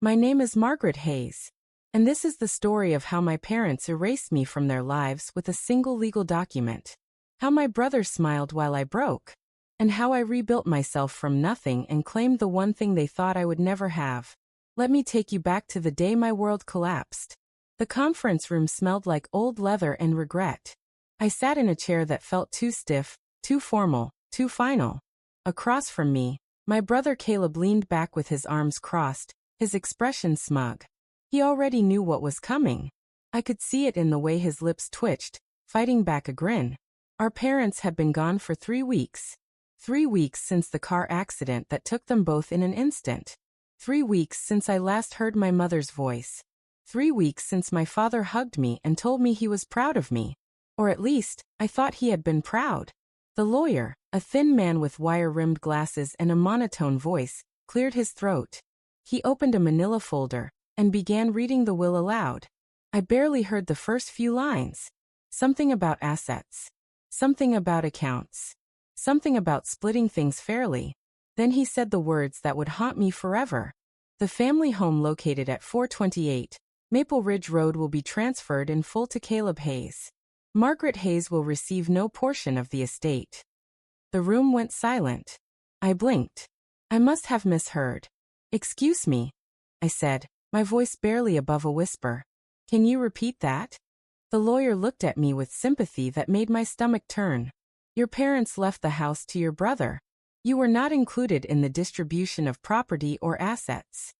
My name is Margaret Hayes, and this is the story of how my parents erased me from their lives with a single legal document. How my brother smiled while I broke, and how I rebuilt myself from nothing and claimed the one thing they thought I would never have. Let me take you back to the day my world collapsed. The conference room smelled like old leather and regret. I sat in a chair that felt too stiff, too formal, too final. Across from me, my brother Caleb leaned back with his arms crossed, his expression smug. He already knew what was coming. I could see it in the way his lips twitched, fighting back a grin. Our parents had been gone for 3 weeks. 3 weeks since the car accident that took them both in an instant. 3 weeks since I last heard my mother's voice. 3 weeks since my father hugged me and told me he was proud of me. Or at least, I thought he had been proud. The lawyer, a thin man with wire-rimmed glasses and a monotone voice, cleared his throat. He opened a manila folder and began reading the will aloud. I barely heard the first few lines. Something about assets. Something about accounts. Something about splitting things fairly. Then he said the words that would haunt me forever. The family home located at 428 Maple Ridge Road will be transferred in full to Caleb Hayes. Margaret Hayes will receive no portion of the estate. The room went silent. I blinked. I must have misheard. "Excuse me," I said, my voice barely above a whisper. "Can you repeat that?" The lawyer looked at me with sympathy that made my stomach turn. "Your parents left the house to your brother. You were not included in the distribution of property or assets."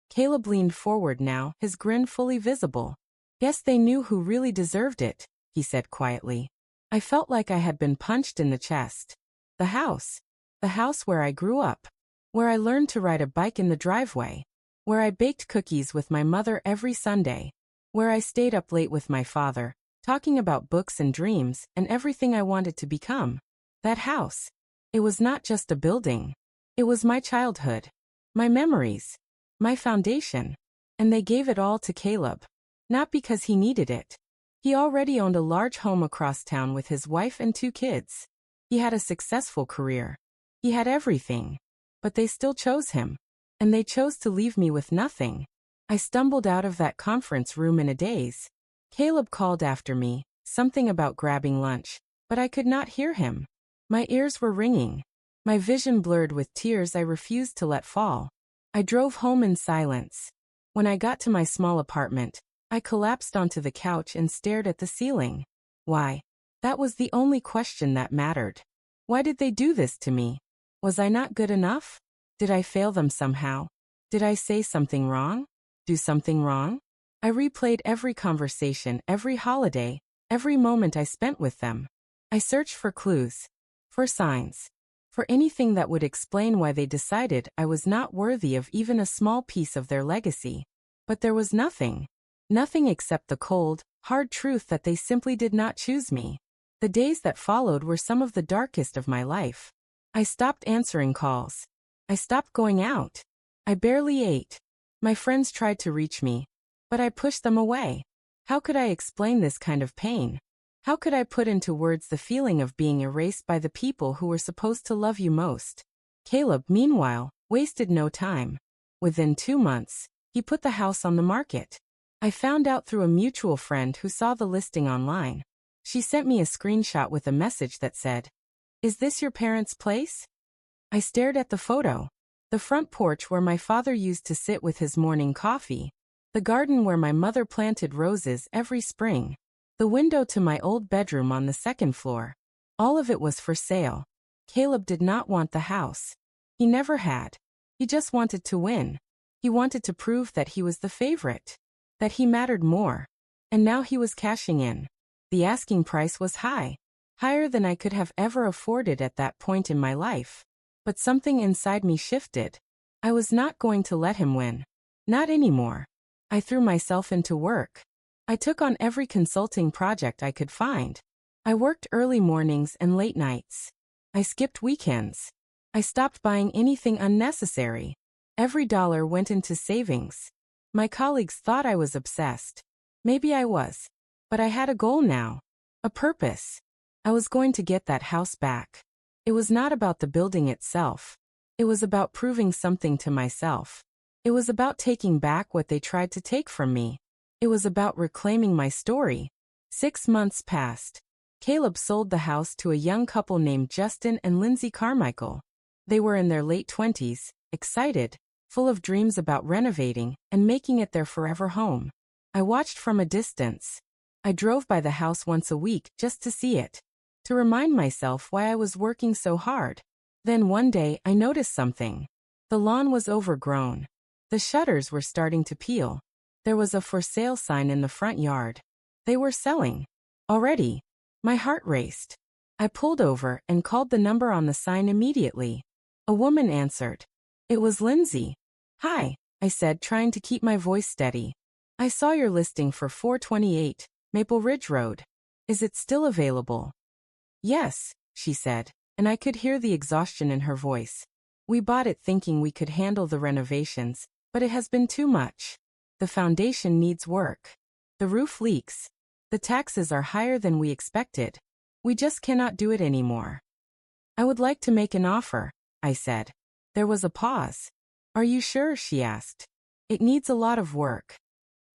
Caleb leaned forward now, his grin fully visible. "Guess they knew who really deserved it," he said quietly. I felt like I had been punched in the chest. The house. The house where I grew up. Where I learned to ride a bike in the driveway. Where I baked cookies with my mother every Sunday. Where I stayed up late with my father, talking about books and dreams and everything I wanted to become. That house. It was not just a building. It was my childhood. My memories. My foundation. And they gave it all to Caleb. Not because he needed it. He already owned a large home across town with his wife and 2 kids. He had a successful career. He had everything. But they still chose him. And they chose to leave me with nothing. I stumbled out of that conference room in a daze. Caleb called after me, something about grabbing lunch, but I could not hear him. My ears were ringing. My vision blurred with tears I refused to let fall. I drove home in silence. When I got to my small apartment, I collapsed onto the couch and stared at the ceiling. Why? That was the only question that mattered. Why did they do this to me? Was I not good enough? Did I fail them somehow? Did I say something wrong? Do something wrong? I replayed every conversation, every holiday, every moment I spent with them. I searched for clues, for signs, for anything that would explain why they decided I was not worthy of even a small piece of their legacy. But there was nothing. Nothing except the cold, hard truth that they simply did not choose me. The days that followed were some of the darkest of my life. I stopped answering calls. I stopped going out. I barely ate. My friends tried to reach me, but I pushed them away. How could I explain this kind of pain? How could I put into words the feeling of being erased by the people who were supposed to love you most? Caleb, meanwhile, wasted no time. Within 2 months, he put the house on the market. I found out through a mutual friend who saw the listing online. She sent me a screenshot with a message that said, "Is this your parents' place?" I stared at the photo. The front porch where my father used to sit with his morning coffee. The garden where my mother planted roses every spring. The window to my old bedroom on the 2nd floor. All of it was for sale. Caleb did not want the house. He never had. He just wanted to win. He wanted to prove that he was the favorite. That he mattered more. And now he was cashing in. The asking price was high. Higher than I could have ever afforded at that point in my life. But something inside me shifted. I was not going to let him win. Not anymore. I threw myself into work. I took on every consulting project I could find. I worked early mornings and late nights. I skipped weekends. I stopped buying anything unnecessary. Every dollar went into savings. My colleagues thought I was obsessed. Maybe I was. But I had a goal now. A purpose. I was going to get that house back. It was not about the building itself. It was about proving something to myself. It was about taking back what they tried to take from me. It was about reclaiming my story. 6 months passed. Caleb sold the house to a young couple named Justin and Lindsay Carmichael. They were in their late 20s, excited, full of dreams about renovating and making it their forever home. I watched from a distance. I drove by the house once a week just to see it, to remind myself why I was working so hard. Then one day I noticed something. The lawn was overgrown. The shutters were starting to peel. There was a for sale sign in the front yard. They were selling. Already. My heart raced. I pulled over and called the number on the sign immediately. A woman answered. It was Lindsay. "Hi," I said, trying to keep my voice steady. "I saw your listing for 428 Maple Ridge Road. Is it still available?" "Yes," she said, and I could hear the exhaustion in her voice. "We bought it thinking we could handle the renovations, but it has been too much. The foundation needs work. The roof leaks. The taxes are higher than we expected. We just cannot do it anymore." "I would like to make an offer," I said. There was a pause. "Are you sure?" she asked. "It needs a lot of work."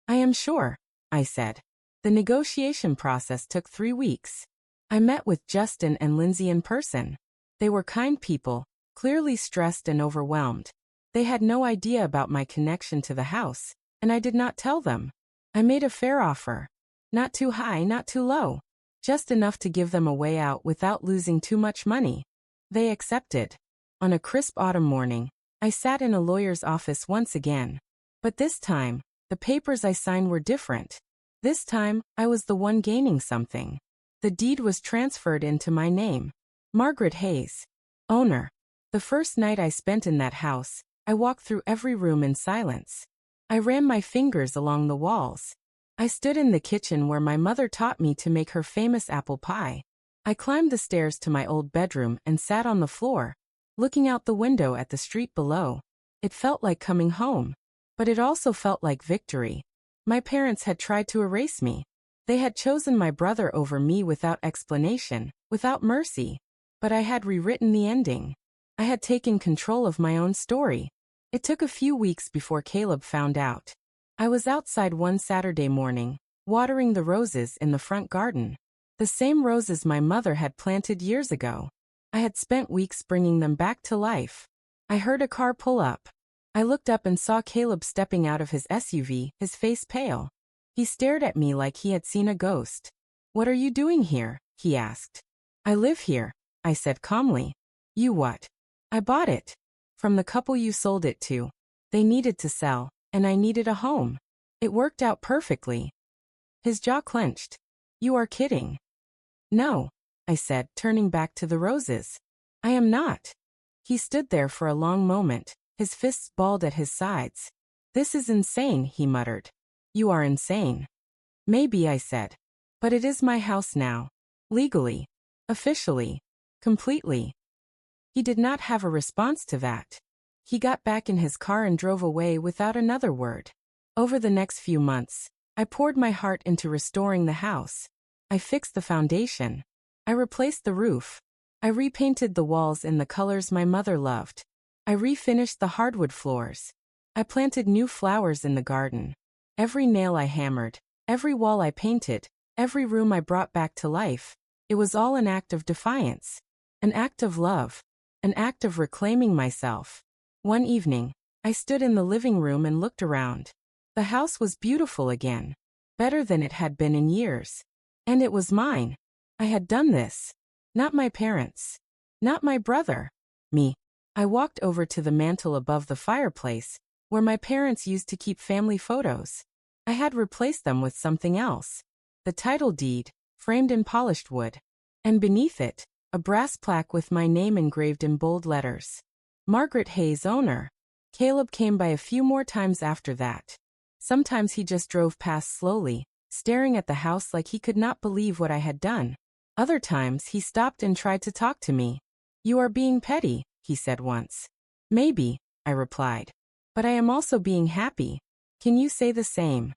"I am sure," I said. The negotiation process took 3 weeks. I met with Justin and Lindsay in person. They were kind people, clearly stressed and overwhelmed. They had no idea about my connection to the house, and I did not tell them. I made a fair offer. Not too high, not too low. Just enough to give them a way out without losing too much money. They accepted. On a crisp autumn morning, I sat in a lawyer's office once again. But this time, the papers I signed were different. This time, I was the one gaining something. The deed was transferred into my name. Margaret Hayes, owner. The first night I spent in that house, I walked through every room in silence. I ran my fingers along the walls. I stood in the kitchen where my mother taught me to make her famous apple pie. I climbed the stairs to my old bedroom and sat on the floor, looking out the window at the street below. It felt like coming home. But it also felt like victory. My parents had tried to erase me. They had chosen my brother over me without explanation, without mercy. But I had rewritten the ending. I had taken control of my own story. It took a few weeks before Caleb found out. I was outside one Saturday morning, watering the roses in the front garden. The same roses my mother had planted years ago. I had spent weeks bringing them back to life. I heard a car pull up. I looked up and saw Caleb stepping out of his SUV, his face pale. He stared at me like he had seen a ghost. "What are you doing here?" he asked. "I live here," I said calmly. "You what?" "I bought it. From the couple you sold it to. They needed to sell, and I needed a home. It worked out perfectly." His jaw clenched. "You are kidding." "No," I said, turning back to the roses. "I am not." He stood there for a long moment, his fists balled at his sides. "This is insane," he muttered. "You are insane." "Maybe," I said. "But it is my house now. Legally. Officially. Completely." He did not have a response to that. He got back in his car and drove away without another word. Over the next few months, I poured my heart into restoring the house. I fixed the foundation. I replaced the roof. I repainted the walls in the colors my mother loved. I refinished the hardwood floors. I planted new flowers in the garden. Every nail I hammered, every wall I painted, every room I brought back to life. It was all an act of defiance. An act of love. An act of reclaiming myself. One evening, I stood in the living room and looked around. The house was beautiful again. Better than it had been in years. And it was mine. I had done this. Not my parents. Not my brother. Me. I walked over to the mantel above the fireplace, where my parents used to keep family photos. I had replaced them with something else. The title deed, framed in polished wood. And beneath it, a brass plaque with my name engraved in bold letters. Margaret Hayes, owner. Caleb came by a few more times after that. Sometimes he just drove past slowly, staring at the house like he could not believe what I had done. Other times he stopped and tried to talk to me. "You are being petty," he said once. "Maybe," I replied. "But I am also being happy. Can you say the same?"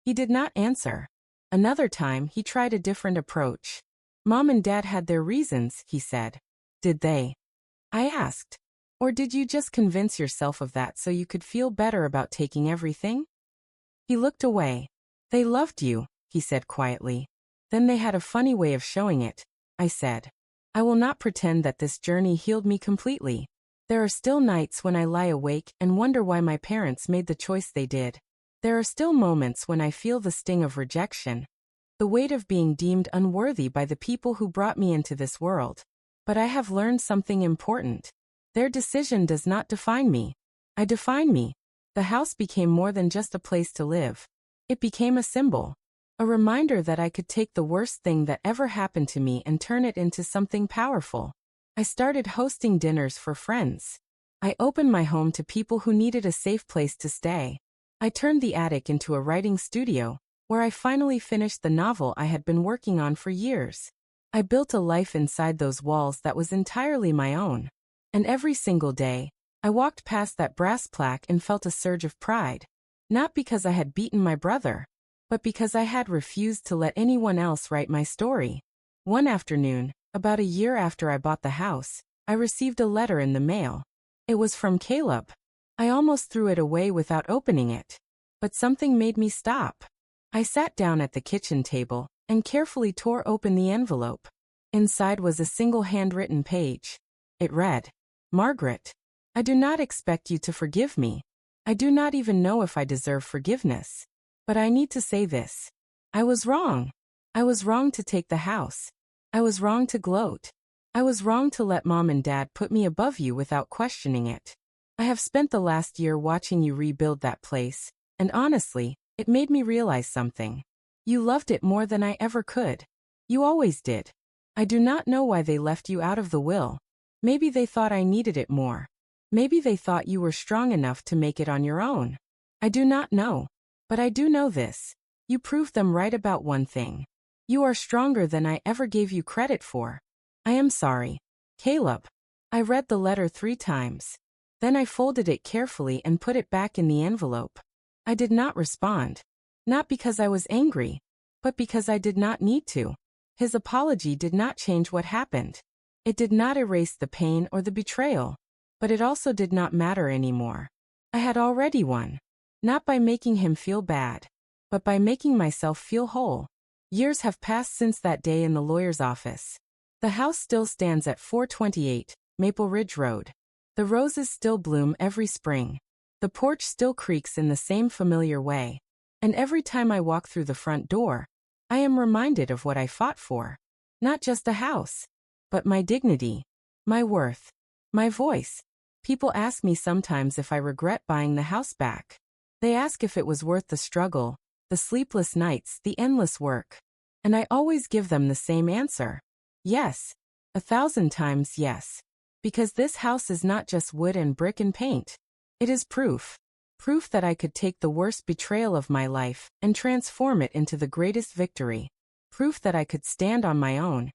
He did not answer. Another time he tried a different approach. "Mom and Dad had their reasons," he said. "Did they?" I asked. Or did you just convince yourself of that so you could feel better about taking everything? He looked away. They loved you, he said quietly. Then they had a funny way of showing it, I said. I will not pretend that this journey healed me completely. There are still nights when I lie awake and wonder why my parents made the choice they did. There are still moments when I feel the sting of rejection, the weight of being deemed unworthy by the people who brought me into this world. But I have learned something important. Their decision does not define me. I define me. The house became more than just a place to live. It became a symbol. A reminder that I could take the worst thing that ever happened to me and turn it into something powerful. I started hosting dinners for friends. I opened my home to people who needed a safe place to stay. I turned the attic into a writing studio, where I finally finished the novel I had been working on for years. I built a life inside those walls that was entirely my own. And every single day, I walked past that brass plaque and felt a surge of pride. Not because I had beaten my brother, but because I had refused to let anyone else write my story. One afternoon, about a year after I bought the house, I received a letter in the mail. It was from Caleb. I almost threw it away without opening it. But something made me stop. I sat down at the kitchen table and carefully tore open the envelope. Inside was a single handwritten page. It read, Margaret, I do not expect you to forgive me. I do not even know if I deserve forgiveness. But I need to say this. I was wrong. I was wrong to take the house. I was wrong to gloat. I was wrong to let Mom and Dad put me above you without questioning it. I have spent the last year watching you rebuild that place, and honestly, it made me realize something. You loved it more than I ever could. You always did. I do not know why they left you out of the will. Maybe they thought I needed it more. Maybe they thought you were strong enough to make it on your own. I do not know. But I do know this. You proved them right about one thing. You are stronger than I ever gave you credit for. I am sorry, Caleb. I read the letter 3 times. Then I folded it carefully and put it back in the envelope. I did not respond. Not because I was angry, but because I did not need to. His apology did not change what happened. It did not erase the pain or the betrayal. But it also did not matter anymore. I had already won. Not by making him feel bad, but by making myself feel whole. Years have passed since that day in the lawyer's office. The house still stands at 428 Maple Ridge Road. The roses still bloom every spring. The porch still creaks in the same familiar way. And every time I walk through the front door, I am reminded of what I fought for. Not just a house, but my dignity, my worth, my voice. People ask me sometimes if I regret buying the house back. They ask if it was worth the struggle, the sleepless nights, the endless work. And I always give them the same answer. Yes. 1,000 times yes. Because this house is not just wood and brick and paint. It is proof. Proof that I could take the worst betrayal of my life and transform it into the greatest victory. Proof that I could stand on my own,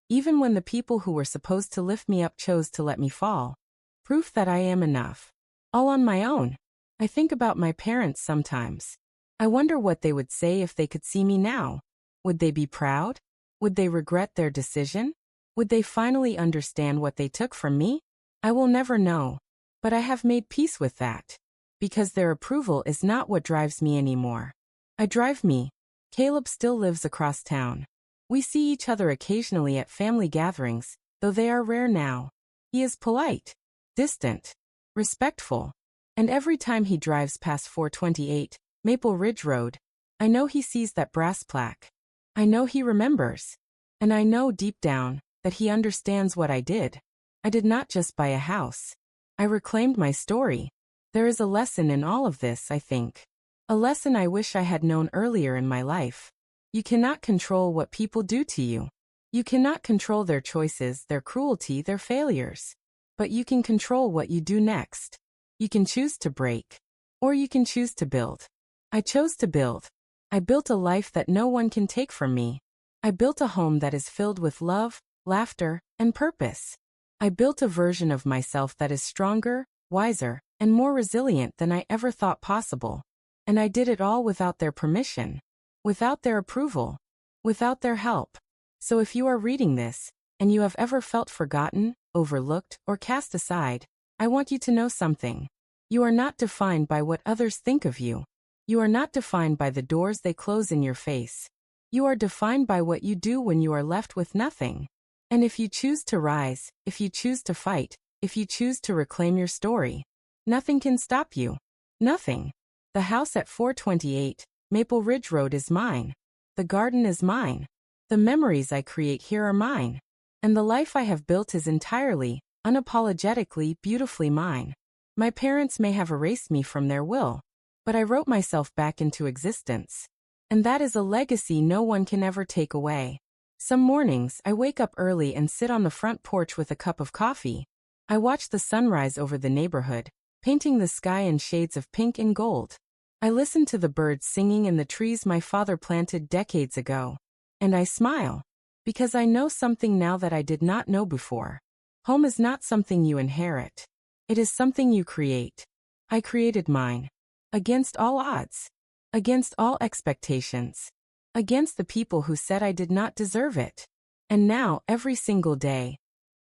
even when the people who were supposed to lift me up chose to let me fall. Proof that I am enough. All on my own. I think about my parents sometimes. I wonder what they would say if they could see me now. Would they be proud? Would they regret their decision? Would they finally understand what they took from me? I will never know. But I have made peace with that. Because their approval is not what drives me anymore. I drive me. Caleb still lives across town. We see each other occasionally at family gatherings, though they are rare now. He is polite, distant, respectful. And every time he drives past 428 Maple Ridge Road, I know he sees that brass plaque. I know he remembers. And I know deep down that he understands what I did. I did not just buy a house. I reclaimed my story. There is a lesson in all of this, I think. A lesson I wish I had known earlier in my life. You cannot control what people do to you. You cannot control their choices, their cruelty, their failures. But you can control what you do next. You can choose to break. Or you can choose to build. I chose to build. I built a life that no one can take from me. I built a home that is filled with love, laughter, and purpose. I built a version of myself that is stronger, wiser, and more resilient than I ever thought possible. And I did it all without their permission, without their approval, without their help. So if you are reading this, and you have ever felt forgotten, overlooked, or cast aside, I want you to know something. You are not defined by what others think of you. You are not defined by the doors they close in your face. You are defined by what you do when you are left with nothing. And if you choose to rise, if you choose to fight, if you choose to reclaim your story, nothing can stop you. Nothing. The house at 428 Maple Ridge Road is mine. The garden is mine. The memories I create here are mine. And the life I have built is entirely, unapologetically, beautifully mine. My parents may have erased me from their will, but I wrote myself back into existence. And that is a legacy no one can ever take away. Some mornings, I wake up early and sit on the front porch with a cup of coffee. I watch the sunrise over the neighborhood, painting the sky in shades of pink and gold. I listen to the birds singing in the trees my father planted decades ago. And I smile, because I know something now that I did not know before. Home is not something you inherit. It is something you create. I created mine. Against all odds. Against all expectations. Against the people who said I did not deserve it. And now, every single day,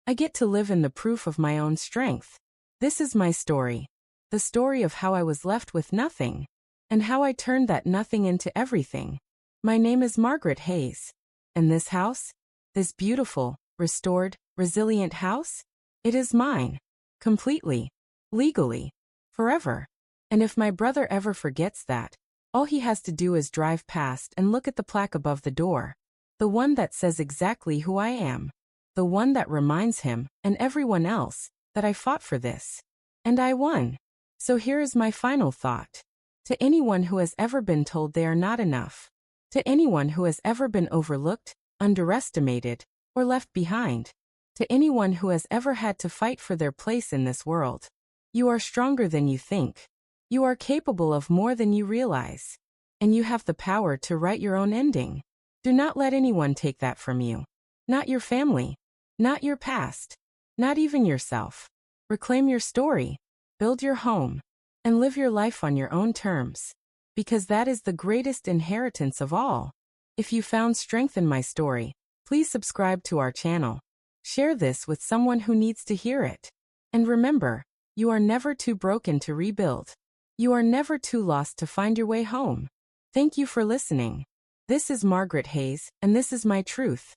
I get to live in the proof of my own strength. This is my story. The story of how I was left with nothing. And how I turned that nothing into everything. My name is Margaret Hayes. And this house? This beautiful, restored, resilient house? It is mine. Completely. Legally. Forever. And if my brother ever forgets that, all he has to do is drive past and look at the plaque above the door. The one that says exactly who I am. The one that reminds him, and everyone else, that I fought for this. And I won. So here is my final thought. To anyone who has ever been told they are not enough. To anyone who has ever been overlooked, underestimated, or left behind. To anyone who has ever had to fight for their place in this world. You are stronger than you think. You are capable of more than you realize. And you have the power to write your own ending. Do not let anyone take that from you. Not your family. Not your past. Not even yourself. Reclaim your story. Build your home. And live your life on your own terms. Because that is the greatest inheritance of all. If you found strength in my story, please subscribe to our channel. Share this with someone who needs to hear it. And remember, you are never too broken to rebuild. You are never too lost to find your way home. Thank you for listening. This is Margaret Hayes, and this is my truth.